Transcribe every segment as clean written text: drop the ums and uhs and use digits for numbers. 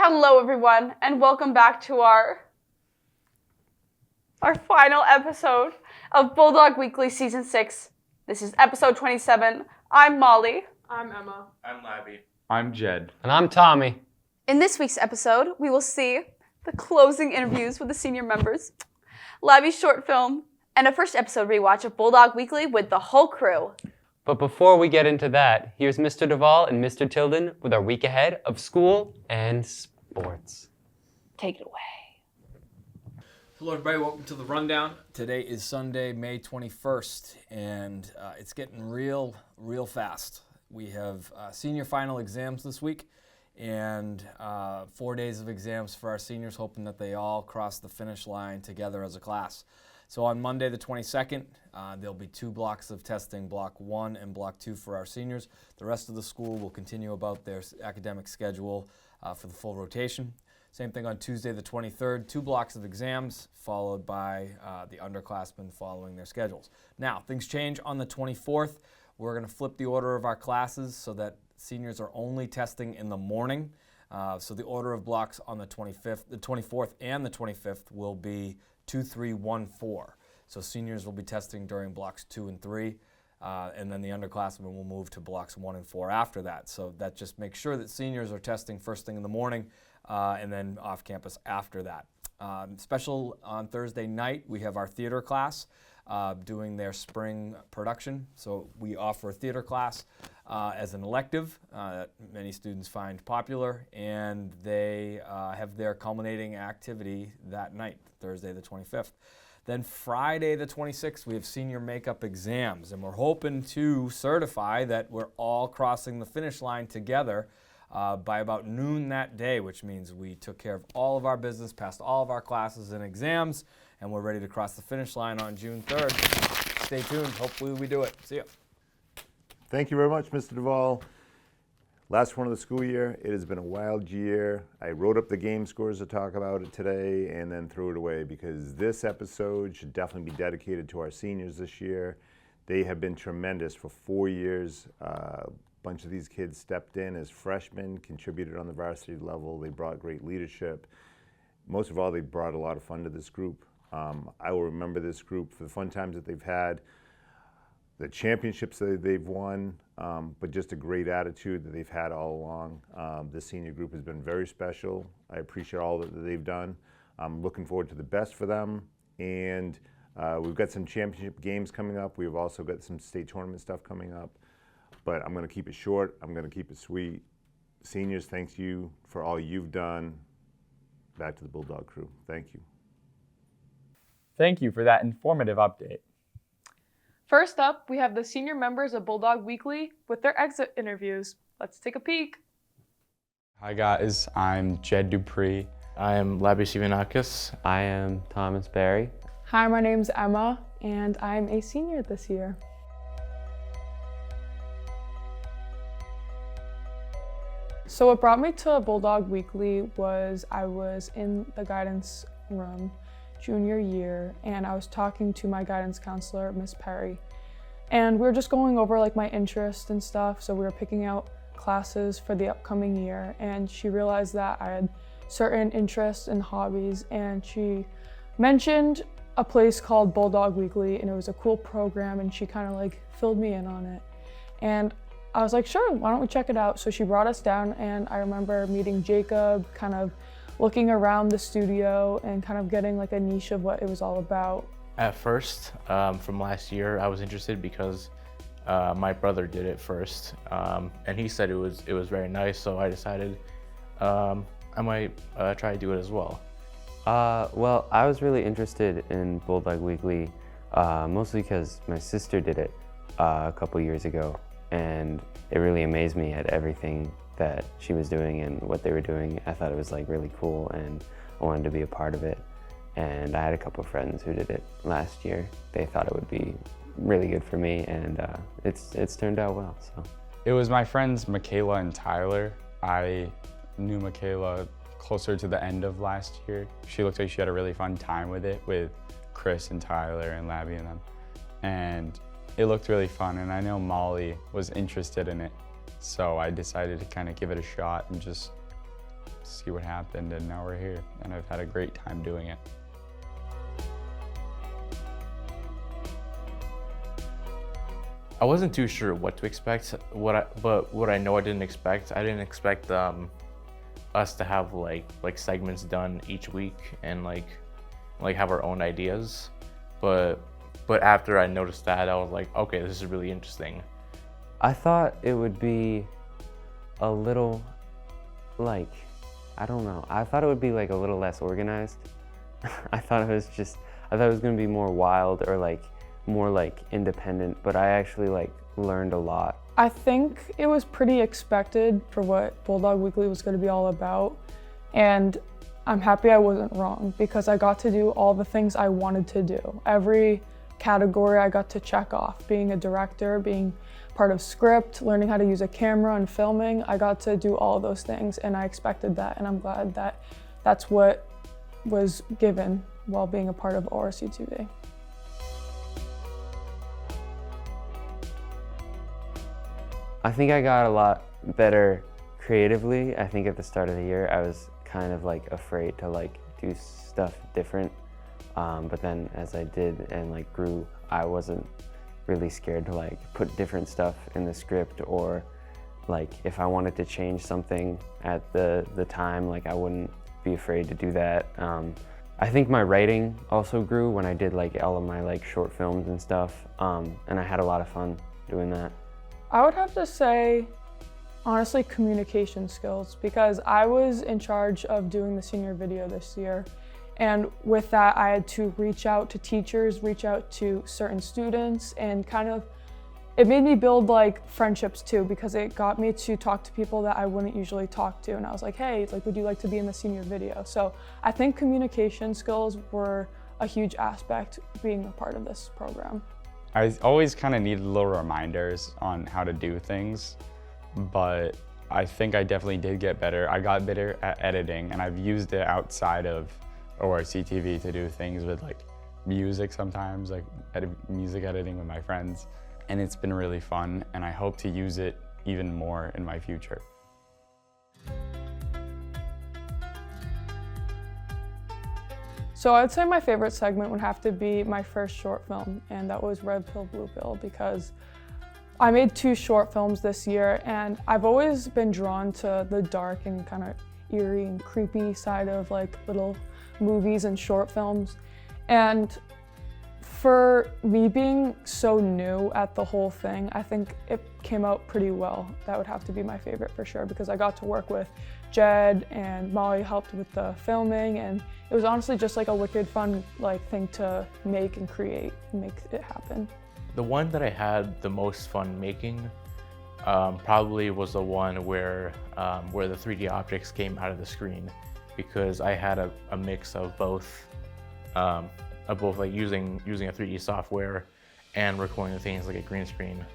Hello everyone, and welcome back to our final episode of Bulldog Weekly Season 6. This is episode 27. I'm Molly. I'm Emma. I'm Labby. I'm Jed. And I'm Tommy. In this week's episode, we will see the closing interviews with the senior members, Labby's short film, and a first episode rewatch of Bulldog Weekly with the whole crew. But before we get into that, here's Mr. Devoll and Mr. Tilden with our week ahead of school and sports. Take it away. Hello everybody, welcome to the Rundown. Today is Sunday, May 21st, and it's getting real fast. We have senior final exams this week, and 4 days of exams for our seniors, hoping that they all cross the finish line together as a class. So on Monday the 22nd, there'll be 2 blocks of testing, Block 1 and Block 2 for our seniors. The rest of the school will continue about their academic schedule for the full rotation. Same thing on Tuesday the 23rd, 2 blocks of exams, followed by the underclassmen following their schedules. Now, things change on the 24th. We're going to flip the order of our classes so that seniors are only testing in the morning. So the order of blocks on the 24th and the 25th will be 2, 3, 1, 4. So seniors will be testing during blocks 2 and 3, and then the underclassmen will move to blocks 1 and 4 after that. So that just makes sure that seniors are testing first thing in the morning and then off campus after that. Special on Thursday night, we have our theater class doing their spring production. So we offer a theater class as an elective that many students find popular, and they have their culminating activity that night, Thursday the 25th. Then Friday the 26th, we have senior makeup exams, and we're hoping to certify that we're all crossing the finish line together by about noon that day, which means we took care of all of our business, passed all of our classes and exams, and we're ready to cross the finish line on June 3rd. Stay tuned. Hopefully we do it. See ya. Thank you very much, Mr. Devoll. Last one of the school year. It has been a wild year. I wrote up the game scores to talk about it today and then threw it away because this episode should definitely be dedicated to our seniors this year. They have been tremendous for 4 years. A bunch of these kids stepped in as freshmen, contributed on the varsity level. They brought great leadership. Most of all, they brought a lot of fun to this group. I will remember this group for the fun times that they've had, the championships that they've won, but just a great attitude that they've had all along. This senior group has been very special. I appreciate all that they've done. I'm looking forward to the best for them. And we've got some championship games coming up. We've also got some state tournament stuff coming up. But I'm going to keep it short. I'm going to keep it sweet. Seniors, thank you for all you've done. Back to the Bulldog crew. Thank you. Thank you for that informative update. First up, we have the senior members of Bulldog Weekly with their exit interviews. Let's take a peek. Hi guys, I'm Jed Dupree. I am Labby Sivanakis. I am Thomas Barry. Hi, my name's Emma, and I'm a senior this year. So what brought me to Bulldog Weekly was I was in the guidance room junior year, and I was talking to my guidance counselor, Miss Perry, and we were just going over like my interests and stuff. So we were picking out classes for the upcoming year, and she realized that I had certain interests and hobbies, and she mentioned a place called Bulldog Weekly, and it was a cool program, and she kind of like filled me in on it, and I was like, sure, why don't we check it out? So she brought us down, and I remember meeting Jacob, kind of looking around the studio and kind of getting like a niche of what it was all about. At first, from last year, I was interested because my brother did it first, and he said it was very nice. So I decided I might try to do it as well. Well, I was really interested in Bulldog Weekly, mostly because my sister did it a couple years ago, and it really amazed me at everything that she was doing and what they were doing. I thought it was like really cool, and I wanted to be a part of it. And I had a couple of friends who did it last year. They thought it would be really good for me, and it's turned out well. So It was my friends Michaela and Tyler. I knew Michaela closer to the end of last year. She looked like she had a really fun time with it, with Chris and Tyler and Labby and them. And it looked really fun, and I know Molly was interested in it. So I decided to kind of give it a shot and just see what happened, and now we're here, and I've had a great time doing it. I wasn't too sure what to expect, but what I know I didn't expect us to have like segments done each week and like have our own ideas. But after I noticed that, I was like, okay, this is really interesting. I thought it would be a little like, I don't know. I thought it would be like a little less organized. I thought it was gonna be more wild or like more like independent, but I actually like learned a lot. I think it was pretty expected for what Bulldog Weekly was going to be all about, and I'm happy I wasn't wrong because I got to do all the things I wanted to do. Every category I got to check off. Being a director, being part of script, learning how to use a camera and filming, I got to do all those things, and I expected that, and I'm glad that that's what was given while being a part of ORC TV. I think I got a lot better creatively. I think at the start of the year, I was kind of like afraid to like do stuff different. But then as I did and like grew, I wasn't really scared to like put different stuff in the script, or like if I wanted to change something at the time, like I wouldn't be afraid to do that. I think my writing also grew when I did like all of my like short films and stuff, and I had a lot of fun doing that. I would have to say, honestly, communication skills, because I was in charge of doing the senior video this year. And with that, I had to reach out to teachers, reach out to certain students, and kind of, it made me build like friendships too, because it got me to talk to people that I wouldn't usually talk to. And I was like, hey, like, would you like to be in the senior video? So I think communication skills were a huge aspect being a part of this program. I always kind of needed little reminders on how to do things, but I think I definitely did get better. I got better at editing, and I've used it outside of ORC TV to do things with like music sometimes, like music editing with my friends, and it's been really fun, and I hope to use it even more in my future. So I'd say my favorite segment would have to be my first short film, and that was Red Pill, Blue Pill, because I made 2 short films this year, and I've always been drawn to the dark and kind of eerie and creepy side of like little movies and short films. And for me being so new at the whole thing, I think it came out pretty well. That would have to be my favorite for sure, because I got to work with Jed and Molly helped with the filming, and it was honestly just like a wicked fun like thing to make and create and make it happen. The one that I had the most fun making probably was the one where the 3D objects came out of the screen, because I had a mix of both like using a 3D software and recording things like a green screen.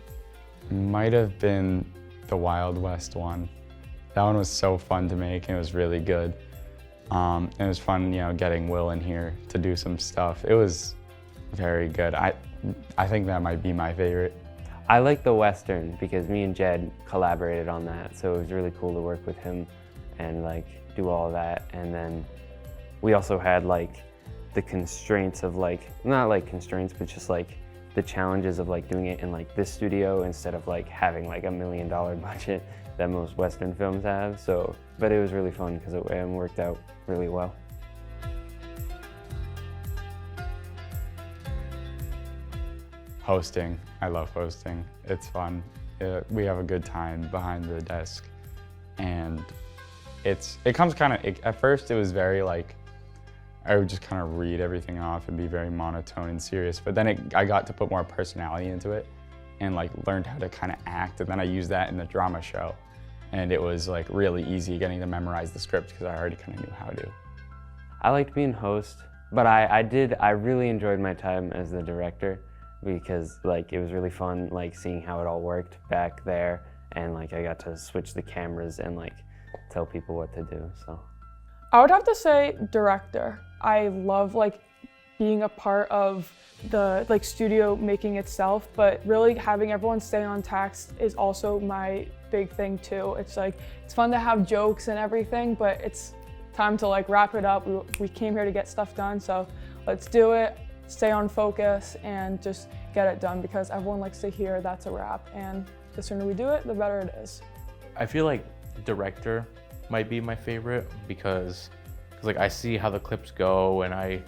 Might have been the Wild West one. That one was so fun to make, and it was really good. And it was fun, getting Will in here to do some stuff. It was very good. I think that might be my favorite. I like the Western because me and Jed collaborated on that, so it was really cool to work with him and like do all of that. And then we also had like the constraints of like, not like constraints, but just like the challenges of like doing it in like this studio instead of like having like $1 million budget that most Western films have. So, but it was really fun because it worked out really well. Hosting. I love hosting. It's fun. We have a good time behind the desk, and it comes kind of, at first it was very like, I would just kind of read everything off and be very monotone and serious, but then I got to put more personality into it and like learned how to kind of act, and then I used that in the drama show, and it was like really easy getting to memorize the script because I already kind of knew how to. I liked being host, but I really enjoyed my time as the director, because like it was really fun like seeing how it all worked back there, and like I got to switch the cameras and like tell people what to do. So I would have to say director. I love like being a part of the studio making itself, but really having everyone stay on task is also my big thing too. It's it's fun to have jokes and everything, but it's time to wrap it up. We came here to get stuff done, so let's do it, stay on focus, and just get it done, because everyone likes to hear that's a wrap, and the sooner we do it, the better it is. I feel like director might be my favorite because I see how the clips go, and I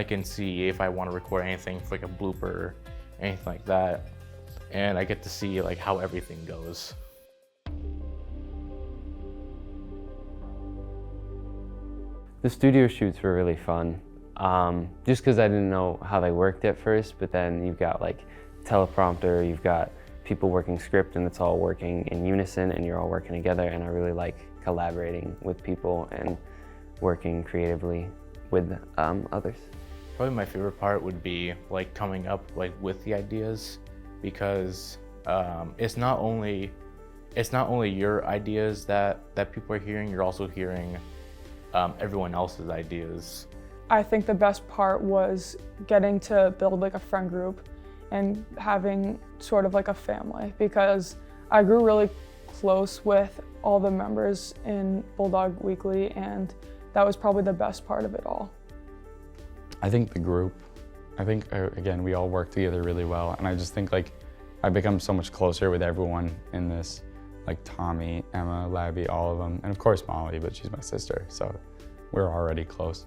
can see if I want to record anything for a blooper or anything like that, and I get to see how everything goes. The studio shoots were really fun, just because I didn't know how they worked at first, but then you've got teleprompter, you've got people working script, and it's all working in unison and you're all working together, and I really like collaborating with people and working creatively with others. Probably my favorite part would be coming up with the ideas, because it's not only your ideas that people are hearing, you're also hearing everyone else's ideas. I think the best part was getting to build a friend group and having sort of a family, because I grew really close with all the members in Bulldog Weekly, and that was probably the best part of it all. I think the group, again, we all work together really well, and I just think I've become so much closer with everyone in this, Tommy, Emma, Labby, all of them, and of course Molly, but she's my sister, so we're already close.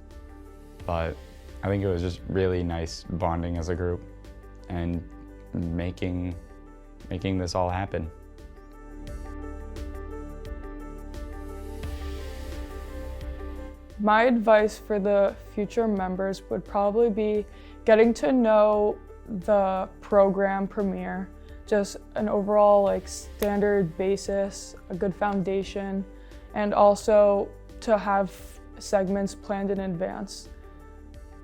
But I think it was just really nice bonding as a group and making this all happen. My advice for the future members would probably be getting to know the program premiere, just an overall standard basis, a good foundation, and also to have segments planned in advance.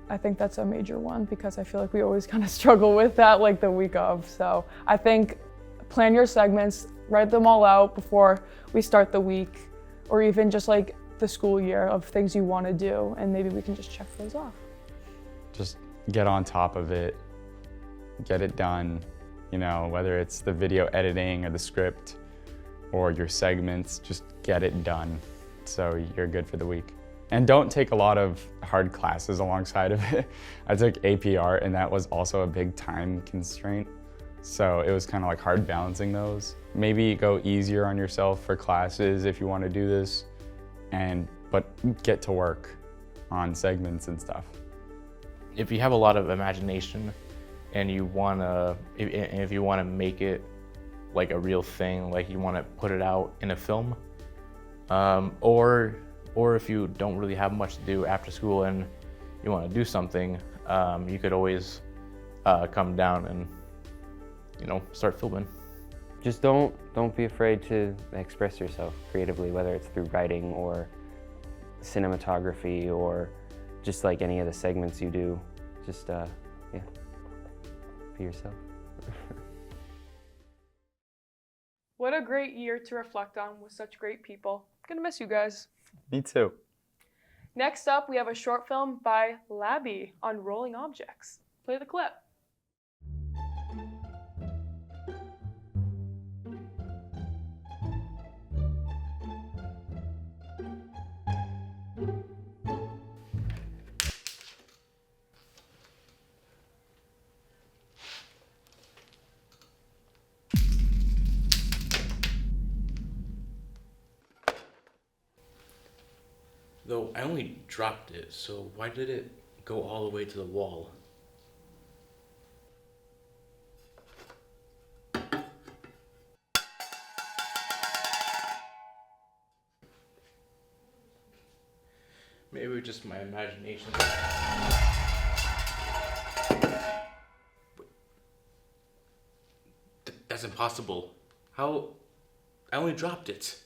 I think that's a major one, because I feel we always kind of struggle with that the week of. So I think plan your segments, write them all out before we start the week, or even just the school year of things you want to do, and maybe we can just check those off. Just get on top of it, get it done, whether it's the video editing or the script or your segments, just get it done so you're good for the week. And don't take a lot of hard classes alongside of it. I took APR, and that was also a big time constraint. So it was kind of hard balancing those. Maybe go easier on yourself for classes if you want to do this, but get to work on segments and stuff. If you have a lot of imagination and you wanna, if you wanna make it a real thing, you wanna put it out in a film, or if you don't really have much to do after school and you want to do something, you could always come down and start filming. Just don't be afraid to express yourself creatively, whether it's through writing or cinematography or just any of the segments you do. Just be yourself. What a great year to reflect on with such great people. Gonna miss you guys. Me too. Next up, we have a short film by Labby on rolling objects. Play the clip. Though I only dropped it, so why did it go all the way to the wall? Maybe it was just my imagination. That's impossible. How? I only dropped it.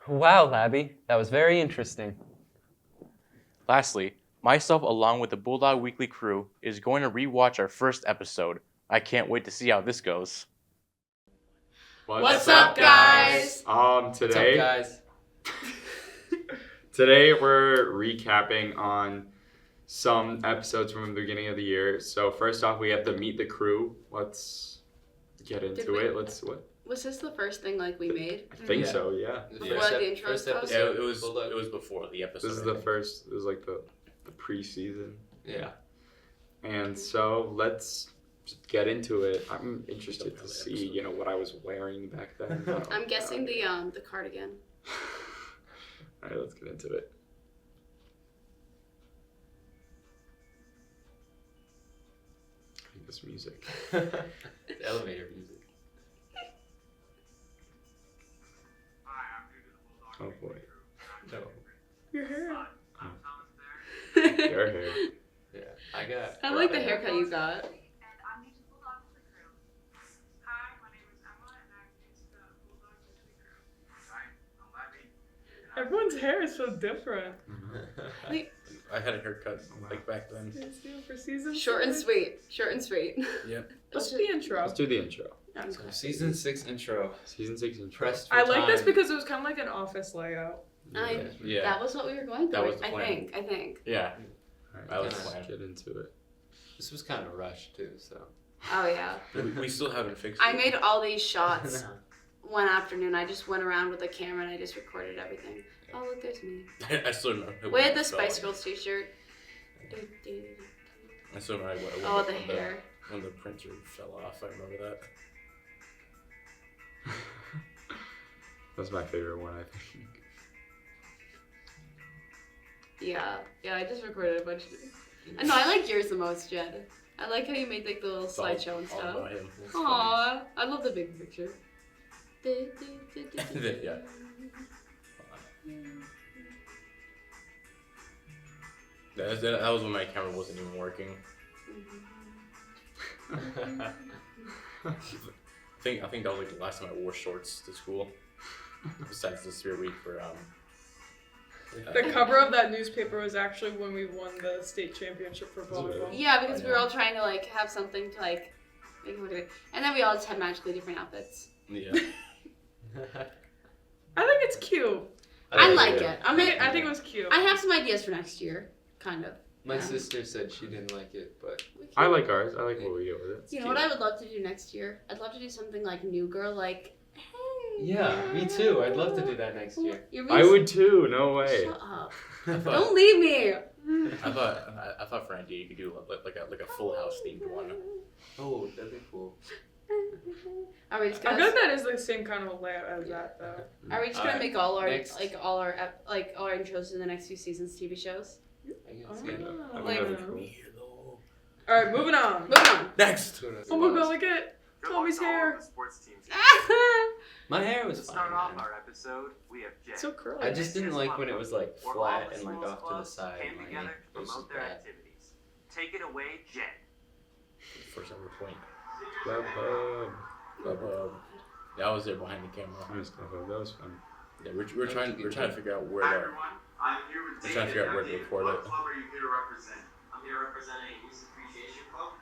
Wow, Labby, that was very interesting. Lastly, myself along with the Bulldog Weekly crew is going to rewatch our first episode. I can't wait to see how this goes. What's up, guys? Today, guys? today we're recapping on some episodes from the beginning of the year. So first off, we have the Meet the Crew. Let's get into it. Was this the first thing like we made? I think so, yeah. Before the intro first stuff? episode. Yeah, it was before the episode. This is the first. This is like the pre-season. Yeah. And so let's just get into it. I'm interested to see, what I was wearing back then. I'm guessing the cardigan. All right, let's get into it. I like this music. It's elevator music. Oh boy. No. Your hair. Your hair. Yeah. I like the haircut you got. Everyone's hair is so different. Wait, I had a haircut like back then. For season short and 6. sweet. Short and sweet. Yep. Let's do the intro. Let's do the intro. So season 6 intro. Season 6 intro. Pressed for I like this time. because it was kind of like an office layout. Yeah. That was what we were going through. That was the I plan. think. Yeah. All I right, was let's glad. get into it. This was kind of rushed too, so. Oh yeah. We still haven't fixed I it. made all these shots one afternoon. I just went around with a camera and I just recorded everything. Oh look, there's me. I still remember. With the Spice Girls t-shirt. I still remember Oh, the hair. When the printer fell off, I remember that. That's my favorite one, I think. Yeah, I just recorded a bunch of. No, I like yours the most, Jed. I like how you made like the little It's all- slideshow and all stuff. about him. Aww, I love the big picture. Yeah. That was when my camera wasn't even working. I think that was like the last time I wore shorts to school. Besides the spirit week for The cover of that newspaper was actually when we won the state championship for volleyball. Yeah, because we were all trying to like have something to like make it look good. And then we all just had magically different outfits. yeah. I think it's cute. I like it. I think it was cute. I have some ideas for next year, kind of. My sister said she didn't like it, but I like ours. I like what we go with it. You know what I would love to do next year? I'd love to do something like New Girl, like, hey. yeah, me too. I'd love to do that next year. I would too. No way. Shut up. I thought, Don't leave me. I thought for idea you could do like a Full House themed one. Oh, that'd be cool. Are we just I gonna? feel like that is the same kind of layout as that though. Are we just gonna Alright, make all our next. all our intros in the next few seasons TV shows? I guess, Oh. yeah. Like- Hello. Alright, moving on. Moving on. Next. Oh my god, look at Tommy's hair. My hair was To fine. start off man. our episode, we have Jen. So curly. I just didn't like when it was like Where all flat the and like schools off to the clubs side. came Like, together it to was promote just their bad. activities. Take it away, Jen. First ever point. Love hug. Yeah, I was there behind the camera. I missed Love Hug. That was fun. Yeah, we're trying to figure out where Hi to. everyone, I'm here with We're trying to David. figure out where to David, record what it. club are you here to represent? I'm here representing Music Appreciation Club.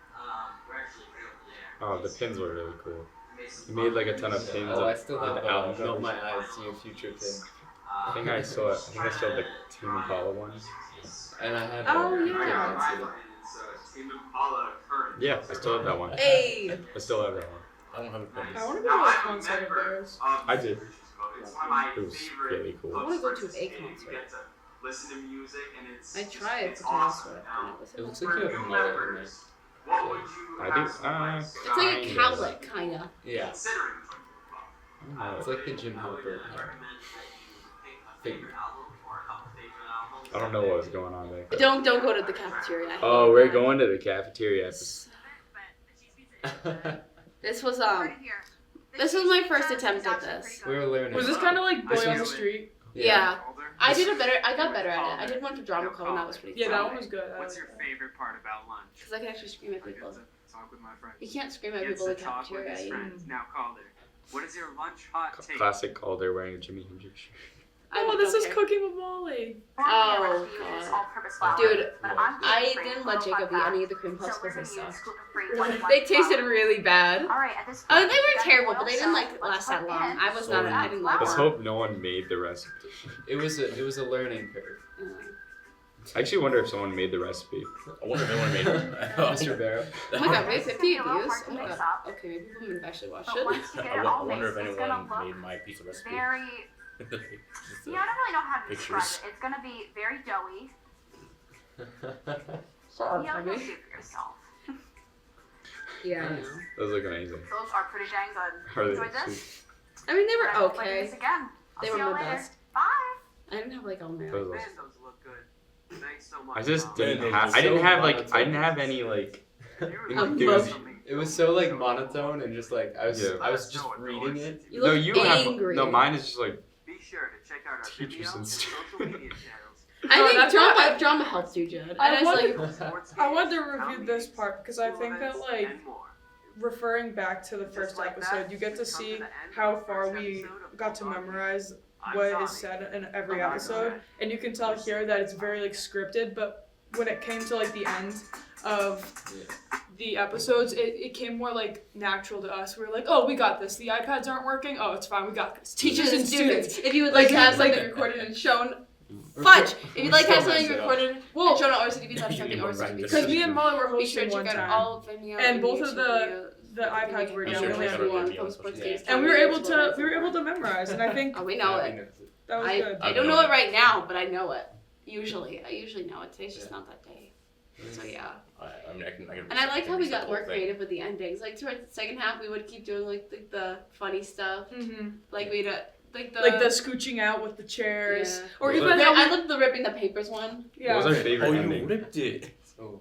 We're actually right over there. Oh, the pins were really cool. We made some You made like a ton of fun pins Oh, I of still the have album Melt covers. My Eyes, See Your Future pin. I think I still have the Team Impala one. And I had Oh, the yeah. My button is Team Impala current. Yeah, I still have that one. Hey. I still have that one. I don't have a penny. I want to go to a concert of theirs. I did. It's one of my It was favorite really cool. I wanna go to books a for kids. concert. You get to listen to music and it's I tried it's to Taylor awesome. Swift, Now, and It looks like you have a mullet in there. what would you I do. have some advice? It's like a cowlick, kinda. Yeah. Considering It's like the Jim Halpert. Figure. I don't know what was going on there. Don't go to the cafeteria. I hate Oh, we're that. going to the cafeteria. This was my first attempt at this. We were learning. Was this kind of like Boy This on the was- Street? Yeah. I got better at it. I did one for Drama Club and that was pretty Yeah, fun. that one was good. What's your favorite part about lunch? Because I can actually scream at people. Talk with my friends. You can't scream at Gets people in to the talk with cafeteria. his You- friends. Now Calder, what is your lunch hot take? Classic Calder wearing a Jimi Hendrix shirt. Oh, this is Cooking with Molly. Oh, God. Dude, I didn't let Jacob eat any of the cream puffs because they sucked. They tasted really bad. They were terrible, but they didn't last that long. I didn't like Let's them. hope no one made the recipe. It was a learning curve. I actually wonder if someone made the recipe. I wonder if anyone made it. Mr. Barrow. Oh my God, we have 50 views? Oh my God. Okay, maybe people would have actually watched it. I wonder if anyone made my pizza recipe. Yeah, I don't really know how to describe it. It's gonna be very doughy. You'll see for yourself. Yeah, I know. Those look amazing. Those are pretty dang good. Are they Enjoyed this? I mean, they were I'll play okay. this again. I'll They see were y'all my later. best. Bye. I didn't have all my. Those Man, those look good. Thanks so much. I just Mom. didn't Man, have. those I didn't so have monotone. I didn't have any like love- enthusiasm. It was so like monotone and just like I was Yeah. just reading it. You No, look you angry. have. No, mine is just like Be sure to check out our Teachers Vimeo and and stuff. social media channels. I No, think that's why drama helps you, Judd. And I it's like, I wanted to review this part because I think that like And more. referring back to the first episode, you get to see how far we got to memorize what is said in every episode, and you can tell here that it's very like scripted. But when it came to like the end of the episodes, it came more like natural to us. We were like, oh, we got this. The iPads aren't working. Oh, it's fine. We got this. Teachers and students. If you would like to have like- something recorded and shown, fudge. If you'd like to have Still something mess it up. recorded Well, and shown on OCDB, that's You something need more OCDB. practice. because me and Molly were Be sure hosting to one check out time, all Vimeo and both YouTube of the videos. iPads were Be down. sure We to only check had out one, post birthdays. and we were able to memorize. And I think Oh, we know it. that was good. I don't know it right now, but I know it. I usually know it. Today's just not that day. So yeah. I mean, I can And I liked how we reset got the more whole thing. creative with the endings. Like towards the second half, we would keep doing like the funny stuff. Like we'd like the scooching out with the chairs, Yeah. or Was even it- I loved the ripping the papers one. yeah. What was our favorite Oh, you ending? ripped it. Oh.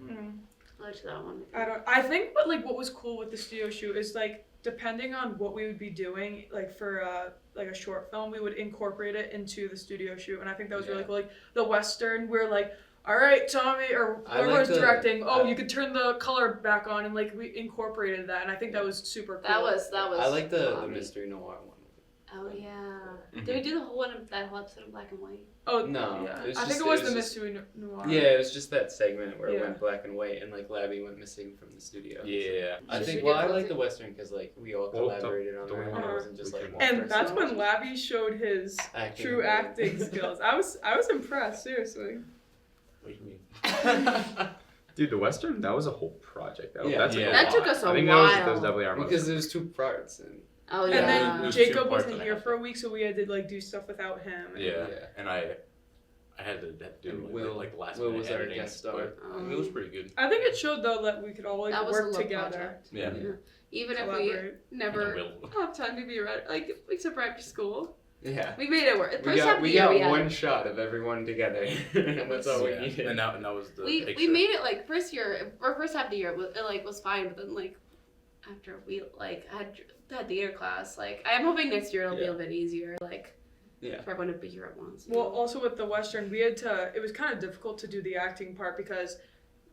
I liked that one. I think what was cool with the studio shoot is like depending on what we would be doing, like for like a short film, we would incorporate it into the studio shoot, and I think that was really Yeah. cool. Like the Western, we're like, all right, Tommy, or I whoever like was the- directing, you could turn the color back on, and like we incorporated that, and I think that was super cool. That was. I like the mystery noir one. Oh yeah. Did we do the whole that whole episode in black and white? Oh No, yeah. it was I think just- it was it the was just- mystery noir. Yeah, it was just that segment where it Yeah. went black and white and like Labby went missing from the studio. Yeah. I Should think. we Well, get I like those? the Western because like we all Well, collaborated on don't that. we And it want- wasn't just like one And person. that's when Labby showed his Acting true ability. acting skills. I was impressed, seriously. What do you mean? Dude, the Western, that was a whole project. Yeah. That's Yeah. That took us a I think while. that was definitely our most. Because there's 2 parts and Oh And yeah. then There's 2 Jacob parts wasn't and a here half. for a week, so we had to like do stuff without him. and- Yeah. Yeah. And I had to do And like, Will- like last Will minute was our editing, guest star. but it was pretty good. I think it showed though that we could all like That was a work love together. project. Yeah. Even if Collaborate. we never Will. have time to be ready, like except for after school, yeah. we made it work. The We first half got of the year we had. one shot of everyone together, and that's all we Yeah. needed. And that was the We picture. made it like first half of the year it was fine, but then like after we like had theater class, like I'm hoping next year it'll be a bit easier, like Yeah. for everyone to be here at once. Well, also with the Western, it was kind of difficult to do the acting part because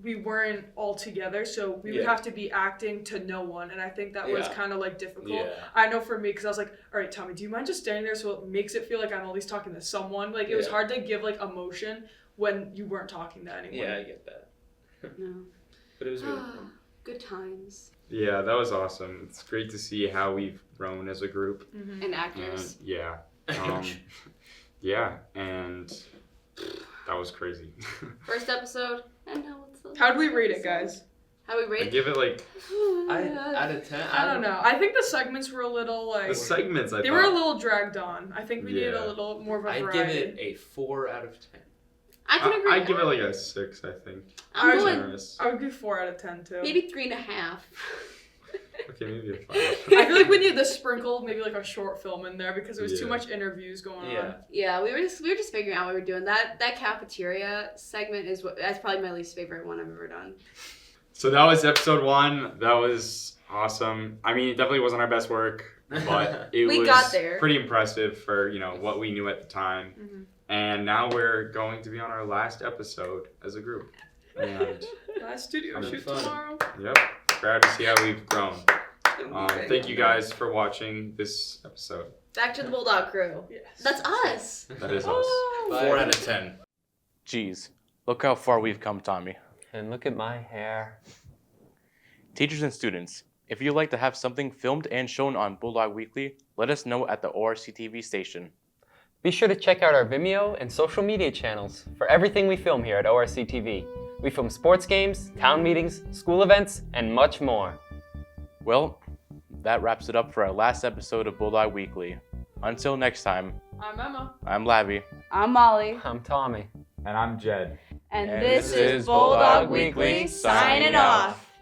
we weren't all together, so we would Yeah. have to be acting to no one, and I think that was Yeah. kind of like difficult. Yeah. I know for me, because I was like, all right, Tommy, do you mind just standing there so it makes it feel like I'm at least talking to someone? Like it was Yeah. hard to give like emotion when you weren't talking to anyone. Yeah, I get that. No. But it was really fun. Good times. Yeah, that was awesome. It's great to see how we've grown as a group. And actors. And yeah. Yeah, and that was crazy. First episode, and now it's the How'd we last rate it, episode. guys? How we rate? I give it like Out of 10. I don't know. I think the segments were a little like. the segments. They were a little dragged on. I think we needed a little more of a I'd variety. give it a 4 out of 10. I can agree. I'd give it like a 6. I think. I'm going Generous. I would give 4 out of 10 too. maybe 3.5. Okay, maybe a 5. I feel like we needed to sprinkle maybe like a short film in there because there was too Yeah. much interviews going on. Yeah, we were just figuring out what we were doing. That cafeteria segment that's probably my least favorite one I've ever done. So that was episode 1. That was awesome. I mean, it definitely wasn't our best work, but it We was got there. pretty impressive for what we knew at the time. Mm-hmm. And now we're going to be on our last episode as a group. And Last studio Having shoot fun. tomorrow. yep, proud to see how we've grown. Thank you guys for watching this episode. Back to the Bulldog crew. Yes. That's us. That is us. 4 out of 10. Geez, look how far we've come, Tommy. And look at my hair. Teachers and students, if you'd like to have something filmed and shown on Bulldog Weekly, let us know at the ORC TV station. Be sure to check out our Vimeo and social media channels for everything we film here at ORC TV. We film sports games, town meetings, school events, and much more. Well, that wraps it up for our last episode of Bulldog Weekly. Until next time, I'm Emma. I'm Labby. I'm Molly. I'm Tommy. And I'm Jed. And And this this is is Bulldog Bulldog Weekly Weekly signing signing out. off.